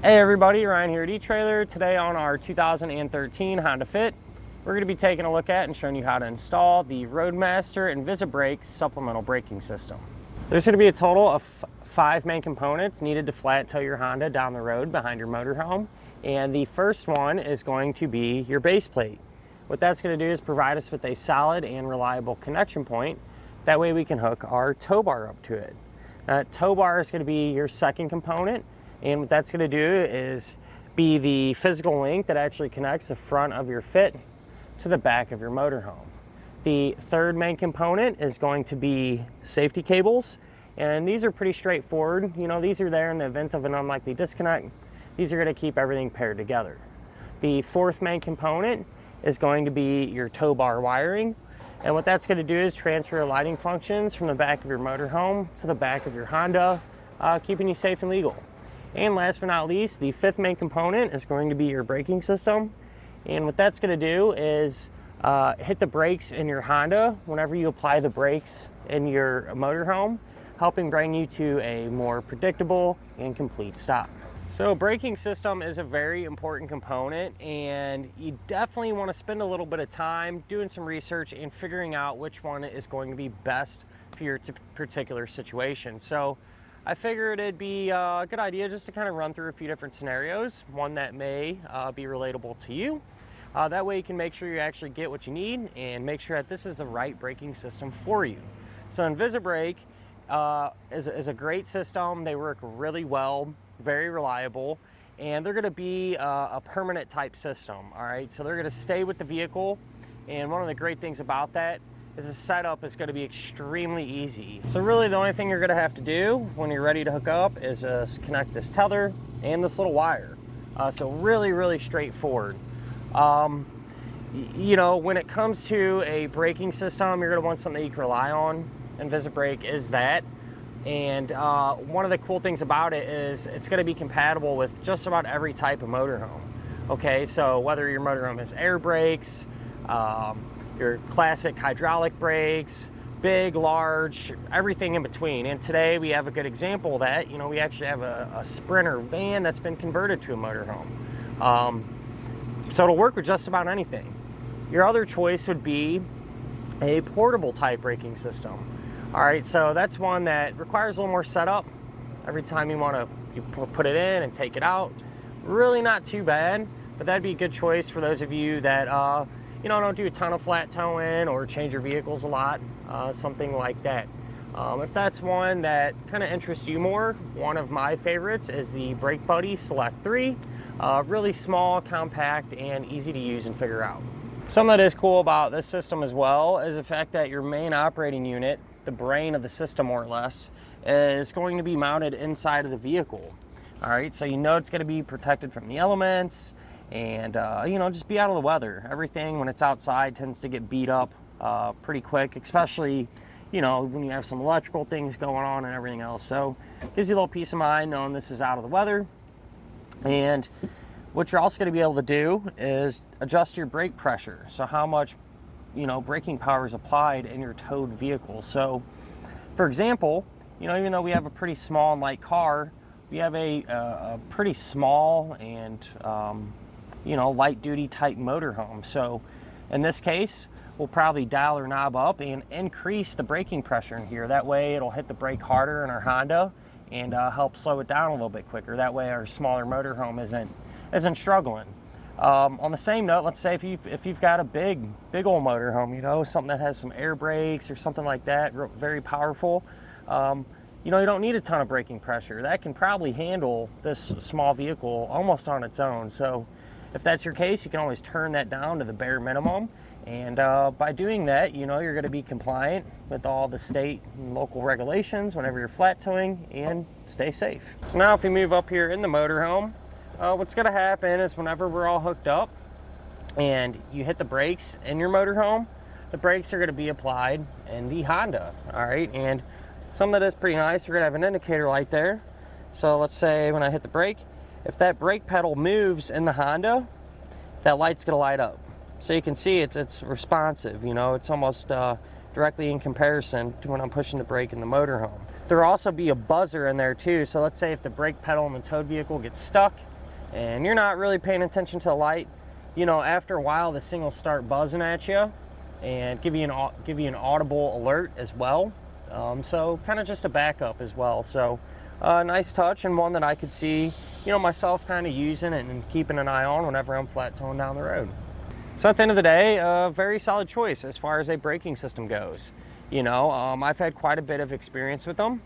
Hey everybody, Ryan here at eTrailer. Today on our 2013 Honda Fit, we're going to be taking a look at and showing you how to install the Roadmaster Invisibrake supplemental braking system. There's going to be a total of 5 main components needed to flat tow your Honda down the road behind your motorhome. And the first one is going to be your base plate. What that's going to do is provide us with a solid and reliable connection point. That way we can hook our tow bar up to it. That tow bar is going to be your second component. And what that's going to do is be the physical link that actually connects the front of your Fit to the back of your motorhome. The third main component is going to be safety cables, and these are pretty straightforward. You know, these are there in the event of an unlikely disconnect. These are going to keep everything paired together. The fourth main component is going to be your tow bar wiring, and what that's going to do is transfer lighting functions from the back of your motorhome to the back of your Honda, keeping you safe and legal. And last but not least, the fifth main component is going to be your braking system. And what that's going to do is hit the brakes in your Honda whenever you apply the brakes in your motorhome, helping bring you to a more predictable and complete stop. So braking system is a very important component, and you definitely want to spend a little bit of time doing some research and figuring out which one is going to be best for your particular situation. So I figured it'd be a good idea just to kind of run through a few different scenarios, one that may be relatable to you. That way you can make sure you actually get what you need and make sure that this is the right braking system for you. So Invisibrake is a great system. They work really well, very reliable, and they're going to be a permanent type system. All right, so they're going to stay with the vehicle, and one of the great things about that is the setup is going to be extremely easy. So really the only thing you're going to have to do when you're ready to hook up is just connect this tether and this little wire. So really straightforward. You know, when it comes to a braking system, you're going to want something that you can rely on. Invisibrake is that. And one of the cool things about it is it's going to be compatible with just about every type of motorhome. Okay, so whether your motorhome has air brakes, your classic hydraulic brakes, big, large, everything in between. And today we have a good example of that. You know, we actually have a Sprinter van that's been converted to a motorhome. So it'll work with just about anything. Your other choice would be a portable type braking system. All right, so that's one that requires a little more setup. Every time you put it in and take it out, really not too bad, but that'd be a good choice for those of you that you know, don't do a ton of flat towing or change your vehicles a lot, something like that. If that's one that kind of interests you more, one of my favorites is the Brake Buddy Select 3. Really small, compact, and easy to use and figure out. Something that is cool about this system as well is the fact that your main operating unit, the brain of the system more or less, is going to be mounted inside of the vehicle. All right, so you know it's going to be protected from the elements, and you know, just be out of the weather. Everything when it's outside tends to get beat up pretty quick, especially, you know, when you have some electrical things going on and everything else. So it gives you a little peace of mind knowing this is out of the weather. And what you're also going to be able to do is adjust your brake pressure, so how much, you know, braking power is applied in your towed vehicle. So for example, you know, even though we have a pretty small and light car, we have a pretty small and you know, light duty type motorhome. So in this case, we'll probably dial our knob up and increase the braking pressure in here. That way it'll hit the brake harder in our Honda and help slow it down a little bit quicker. That way our smaller motorhome isn't struggling. On the same note, let's say if you've got a big old motorhome, you know, something that has some air brakes or something like that, very powerful, you know, you don't need a ton of braking pressure. That can probably handle this small vehicle almost on its own. So if that's your case, you can always turn that down to the bare minimum. And by doing that, you know, you're going to be compliant with all the state and local regulations whenever you're flat towing, and stay safe. So now if we move up here in the motorhome, what's going to happen is whenever we're all hooked up and you hit the brakes in your motorhome, the brakes are going to be applied in the Honda. All right, and something that is pretty nice, we're going to have an indicator light there. So let's say when I hit the brake, if that brake pedal moves in the Honda, that light's going to light up. So you can see it's responsive. You know, it's almost directly in comparison to when I'm pushing the brake in the motorhome. There'll also be a buzzer in there too. So let's say if the brake pedal in the towed vehicle gets stuck and you're not really paying attention to the light, you know, after a while this thing will start buzzing at you and give you an audible alert as well. So kind of just a backup as well. So nice touch, and one that I could see, you know, myself kind of using it and keeping an eye on whenever I'm flat towing down the road. So at the end of the day, a very solid choice as far as a braking system goes. You know, I've had quite a bit of experience with them,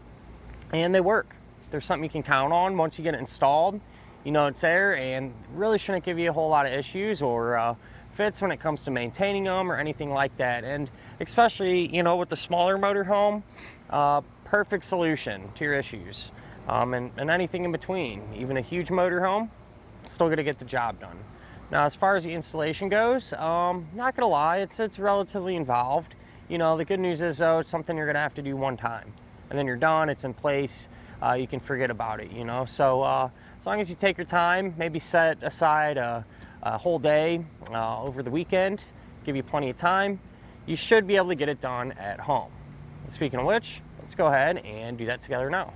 and they work. There's something you can count on once you get it installed. You know it's there, and really shouldn't give you a whole lot of issues or fits when it comes to maintaining them or anything like that. And especially, you know, with the smaller motorhome, perfect solution to your issues, and anything in between. Even a huge motorhome, still gonna get the job done. Now, as far as the installation goes, not gonna lie, it's relatively involved. You know, the good news is though, it's something you're gonna have to do one time, and then you're done, it's in place, you can forget about it, you know. So as long as you take your time, maybe set aside a whole day over the weekend, give you plenty of time, you should be able to get it done at home. Speaking of which, let's go ahead and do that together now.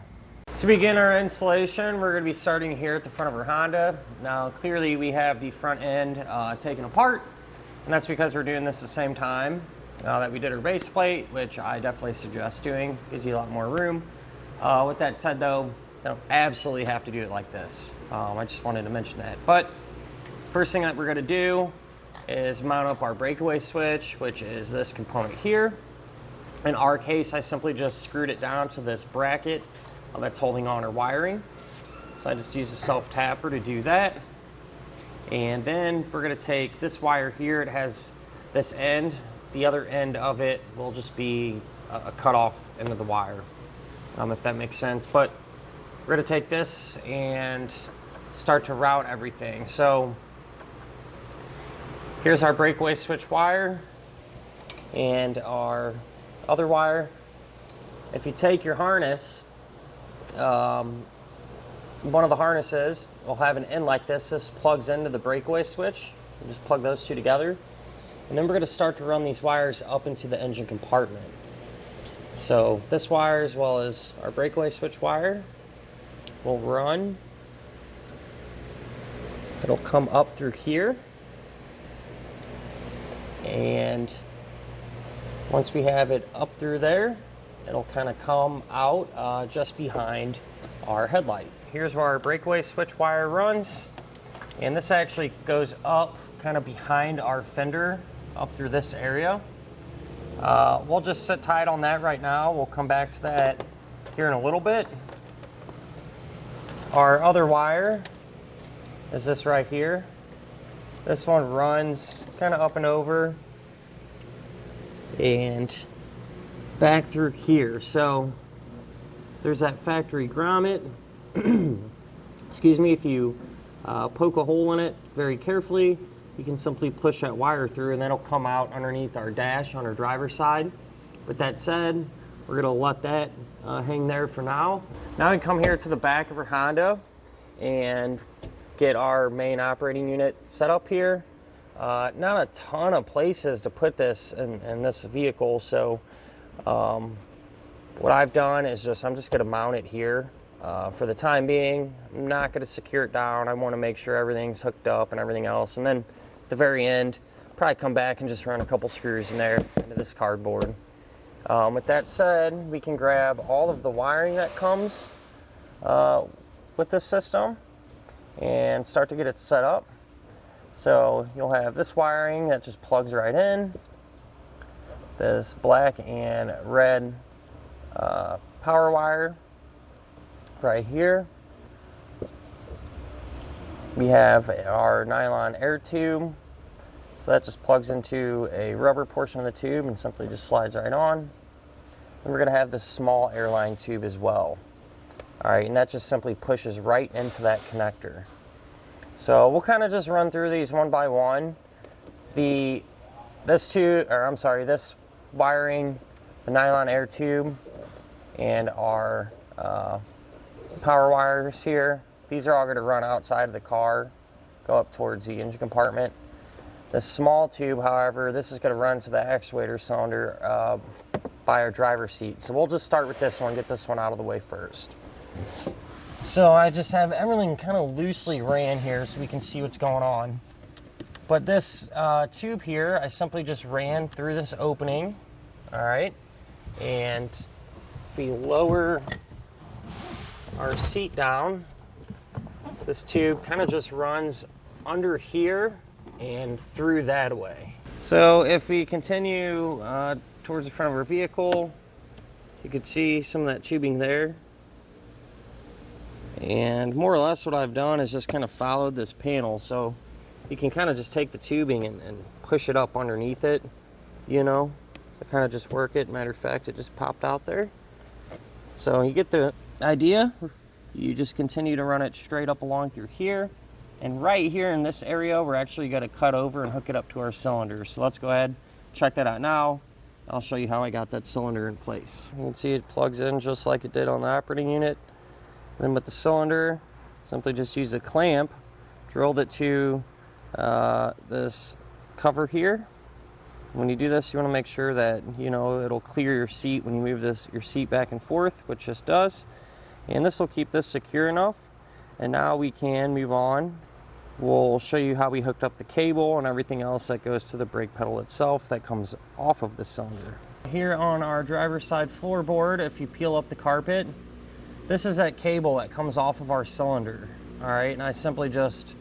To begin our installation, we're going to be starting here at the front of our Honda. Now, clearly we have the front end taken apart, and that's because we're doing this at the same time that we did our base plate, which I definitely suggest doing. Gives you a lot more room. With that said though, don't absolutely have to do it like this. I just wanted to mention that. But first thing that we're going to do is mount up our breakaway switch, which is this component here. In our case, I simply just screwed it down to this bracket that's holding on our wiring. So I just use a self-tapper to do that. And then we're going to take this wire here. It has this end. The other end of it will just be a cut off end of the wire, if that makes sense. But we're going to take this and start to route everything. So here's our breakaway switch wire and our other wire. If you take your harness, one of the harnesses will have an end like this. This plugs into the breakaway switch. You just plug those two together. And then we're going to start to run these wires up into the engine compartment. So this wire, as well as our breakaway switch wire, will run. It'll come up through here. And once we have it up through there, it'll kind of come out just behind our headlight. Here's where our breakaway switch wire runs. And this actually goes up kind of behind our fender, up through this area. We'll just sit tight on that right now. We'll come back to that here in a little bit. Our other wire is this right here. This one runs kind of up and over and back through here. So there's that factory grommet. Excuse me, if you poke a hole in it very carefully, you can simply push that wire through and that'll come out underneath our dash on our driver's side. With that said, we're gonna let that hang there for now. Now we come here to the back of our Honda and get our main operating unit set up here. Not a ton of places to put this in this vehicle, so what I've done is I'm just gonna mount it here for the time being. I'm not gonna secure it down. I wanna make sure everything's hooked up and everything else, and then at the very end, probably come back and just run a couple screws in there into this cardboard. With that said, we can grab all of the wiring that comes with this system and start to get it set up. So you'll have this wiring that just plugs right in, this black and red power wire right here. We have our nylon air tube, so that just plugs into a rubber portion of the tube and simply just slides right on. And we're going to have this small airline tube as well. All right, and that just simply pushes right into that connector. So we'll kind of just run through these one by one. This wiring, the nylon air tube, and our power wires here. These are all going to run outside of the car, go up towards the engine compartment. The small tube, however, this is going to run to the actuator cylinder by our driver's seat. So we'll just start with this one, get this one out of the way first. So I just have everything kind of loosely ran here so we can see what's going on. But this tube here, I simply just ran through this opening, all right? And if we lower our seat down, this tube kind of just runs under here and through that way. So if we continue towards the front of our vehicle, you can see some of that tubing there. And more or less what I've done is just kind of followed this panel. So you can kind of just take the tubing and push it up underneath it, you know, to kind of just work it. Matter of fact, it just popped out there. So you get the idea. You just continue to run it straight up along through here. And right here in this area, we're actually going to cut over and hook it up to our cylinder. So let's go ahead, check that out now. I'll show you how I got that cylinder in place. You can see it plugs in just like it did on the operating unit. Then with the cylinder, simply just use a clamp, drilled it to this cover here. When you do this, you want to make sure that, you know, it'll clear your seat when you move your seat back and forth, which this does. And this will keep this secure enough. And now we can move on. We'll show you how we hooked up the cable and everything else that goes to the brake pedal itself that comes off of the cylinder. Here on our driver's side floorboard, if you peel up the carpet, this is that cable that comes off of our cylinder. All right, and I simply just,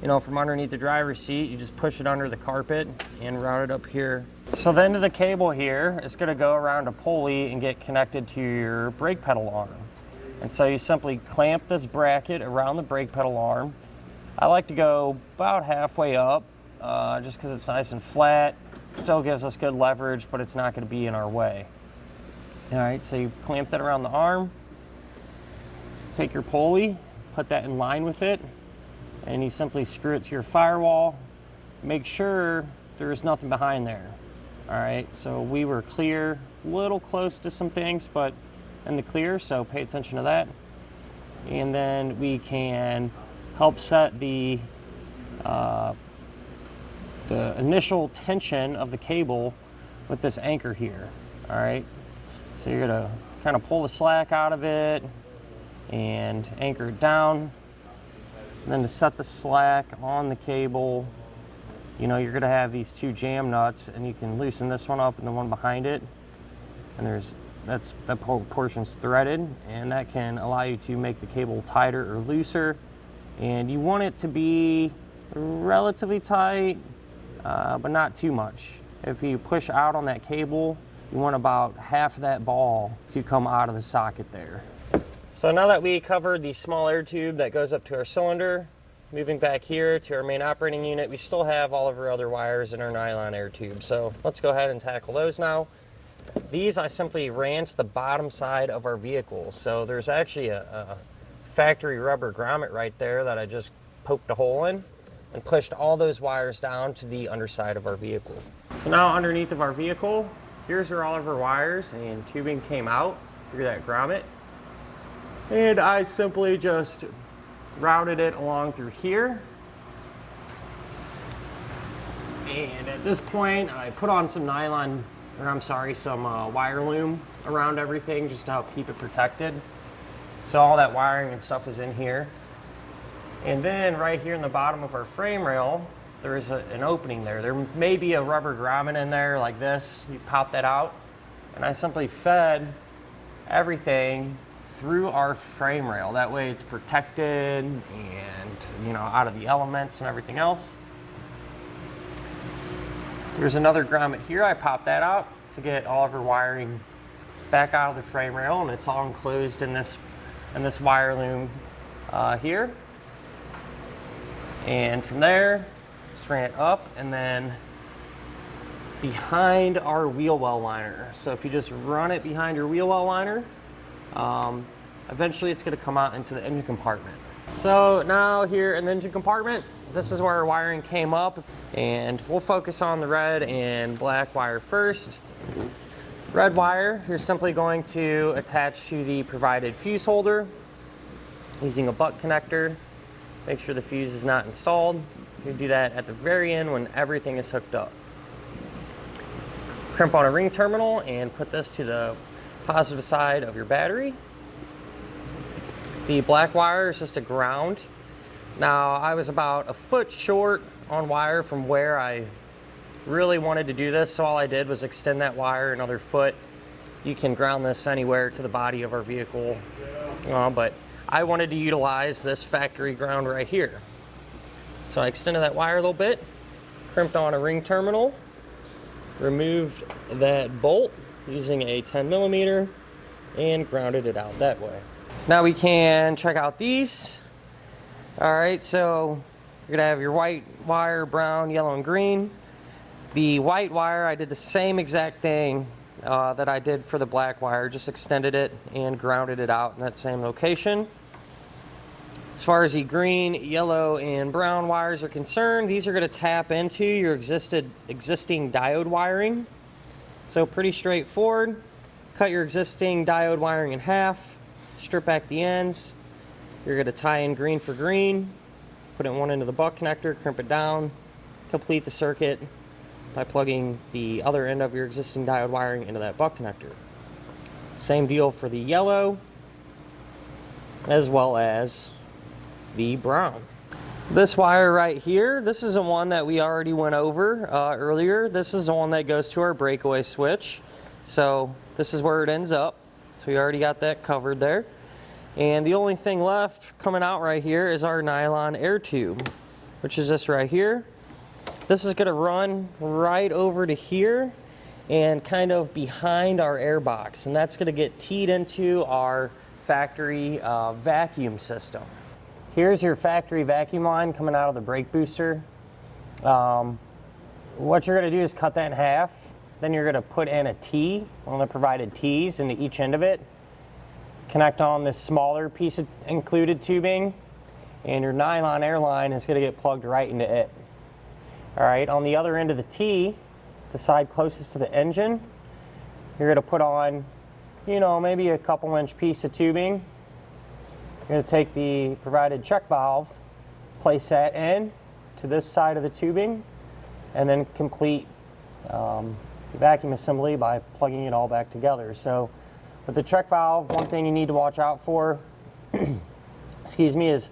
you know, from underneath the driver's seat, you just push it under the carpet and route it up here. So the end of the cable here is going to go around a pulley and get connected to your brake pedal arm. And so you simply clamp this bracket around the brake pedal arm. I like to go about halfway up just because it's nice and flat. It still gives us good leverage, but it's not going to be in our way. All right, so you clamp that around the arm. Take your pulley, put that in line with it, and you simply screw it to your firewall. Make sure there's nothing behind there. All right, so we were clear, a little close to some things, but in the clear, so pay attention to that. And then we can help set the initial tension of the cable with this anchor here. All right, so you're gonna kind of pull the slack out of it and anchor it down. And then to set the slack on the cable, you know, you're gonna have these two jam nuts, and you can loosen this one up and the one behind it. And that portion's threaded, and that can allow you to make the cable tighter or looser. And you want it to be relatively tight, but not too much. If you push out on that cable, you want about half of that ball to come out of the socket there. So now that we covered the small air tube that goes up to our cylinder, moving back here to our main operating unit, we still have all of our other wires in our nylon air tube. So let's go ahead and tackle those now. These I simply ran to the bottom side of our vehicle. So there's actually a factory rubber grommet right there that I just poked a hole in and pushed all those wires down to the underside of our vehicle. So now underneath of our vehicle, here's where all of our wires and tubing came out through that grommet. And I simply just routed it along through here. And at this point, I put on some some wire loom around everything just to help keep it protected. So all that wiring and stuff is in here. And then right here in the bottom of our frame rail, there is an opening there. There may be a rubber grommet in there like this. You pop that out. And I simply fed everything through our frame rail. That way it's protected and, you know, out of the elements and everything else. There's another grommet here. I popped that out to get all of our wiring back out of the frame rail, and it's all enclosed in this wire loom here. And from there, just ran it up and then behind our wheel well liner. So if you just run it behind your wheel well liner, eventually it's going to come out into the engine compartment. So now here in the engine compartment, this is where our wiring came up, and we'll focus on the red and black wire first. Red wire, you're simply going to attach to the provided fuse holder using a butt connector. Make sure the fuse is not installed. You do that at the very end when everything is hooked up. crimp on a ring terminal and put this to the positive side of your battery. The black wire is just a ground. Now, I was about a foot short on wire from where I really wanted to do this, so all I did was extend that wire another foot. You can ground this anywhere to the body of our vehicle, but I wanted to utilize this factory ground right here. So I extended that wire a little bit, crimped on a ring terminal, removed that bolt using a 10mm, and grounded it out that way. Now we can check out these. All right, so you're gonna have your white wire, brown, yellow, and green. The white wire, I did the same exact thing that I did for the black wire, just extended it and grounded it out in that same location. As far as the green, yellow, and brown wires are concerned, these are going to tap into your existing diode wiring. So pretty straightforward. Cut your existing diode wiring in half, strip back the ends. You're going to tie in green for green, put it in one end of the buck connector, crimp it down, complete the circuit by plugging the other end of your existing diode wiring into that buck connector. Same deal for the yellow, as well as the brown. This wire right here, this is the one that we already went over earlier. This is the one that goes to our breakaway switch. So this is where it ends up. So we already got that covered there. And the only thing left coming out right here is our nylon air tube, which is this right here. This is going to run right over to here and kind of behind our air box. And that's going to get teed into our factory vacuum system. Here's your factory vacuum line coming out of the brake booster. What you're going to do is cut that in half. Then you're going to put in a T, one of the provided T's into each end of it. Connect on this smaller piece of included tubing, and your nylon air line is going to get plugged right into it. All right, on the other end of the T, the side closest to the engine, you're going to put on, maybe a couple-inch piece of tubing. You're going to take the provided check valve, place that in to this side of the tubing, and then complete the vacuum assembly by plugging it all back together. So with the check valve, one thing you need to watch out for is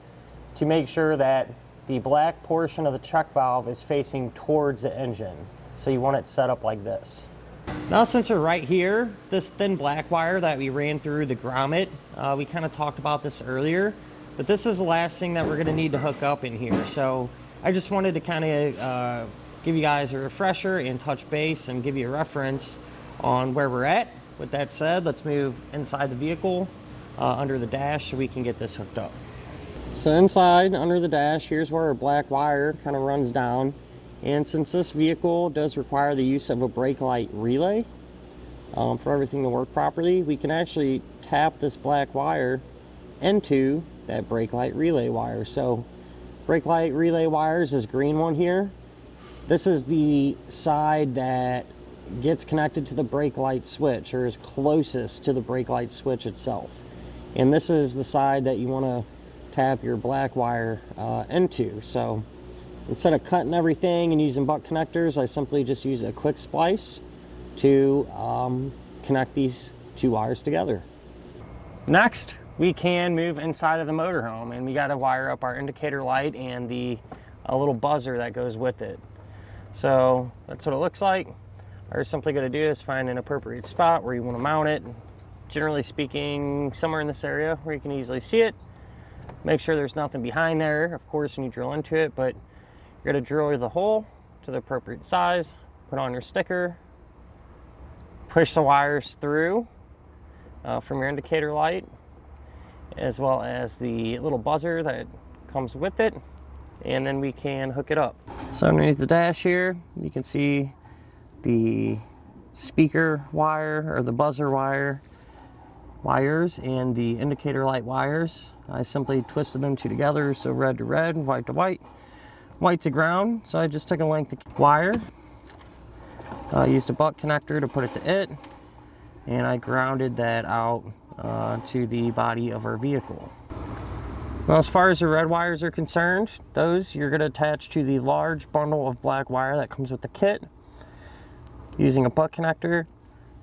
to make sure that the black portion of the check valve is facing towards the engine. So you want it set up like this. Now, since we're right here, this thin black wire that we ran through the grommet, we kind of talked about this earlier, but this is the last thing that we're going to need to hook up in here. So I just wanted to kind of give you guys a refresher and touch base and give you a reference on where we're at. With that said, let's move inside the vehicle under the dash so we can get this hooked up. So inside, under the dash, here's where our black wire kind of runs down. And since this vehicle does require the use of a brake light relay for everything to work properly, we can actually tap this black wire into that brake light relay wire. So brake light relay wire is this green one here. This is the side that gets connected to the brake light switch, or is closest to the brake light switch itself. And this is the side that you want to tap your black wire into. So instead of cutting everything and using butt connectors, I simply just use a quick splice to connect these two wires together. Next, we can move inside of the motorhome, and we got to wire up our indicator light and the little buzzer that goes with it. So that's what it looks like. All you're simply going to do is find an appropriate spot where you want to mount it. Generally speaking, somewhere in this area where you can easily see it. Make sure there's nothing behind there, of course, when you drill into it, but you're going to drill the hole to the appropriate size, put on your sticker, push the wires through from your indicator light, as well as the little buzzer that comes with it, and then we can hook it up. So underneath the dash here, you can see the speaker wire, or the buzzer wires, and the indicator light wires. I simply twisted them two together, so red to red, white to white. White to ground, so I just took a length of wire, used a butt connector to put it to it, and I grounded that out to the body of our vehicle. Now, as far as the red wires are concerned, those you're going to attach to the large bundle of black wire that comes with the kit. using a butt connector,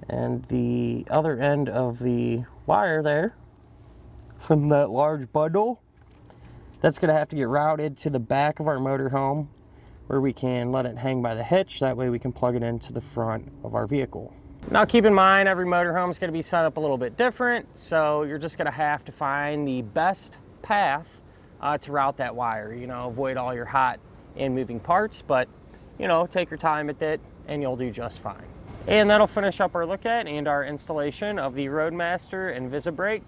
and the other end of the wire there from that large bundle, that's going to have to get routed to the back of our motorhome where we can let it hang by the hitch. That way we can plug it into the front of our vehicle. Now keep in mind, every motorhome is going to be set up a little bit different, so you're just going to have to find the best path to route that wire. You know, avoid all your hot and moving parts, but you know, take your time with it and you'll do just fine. And that'll finish up our look at and our installation of the Roadmaster Invisibrake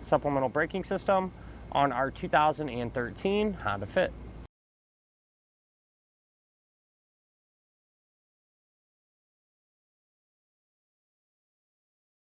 supplemental braking system on our 2013 Honda Fit.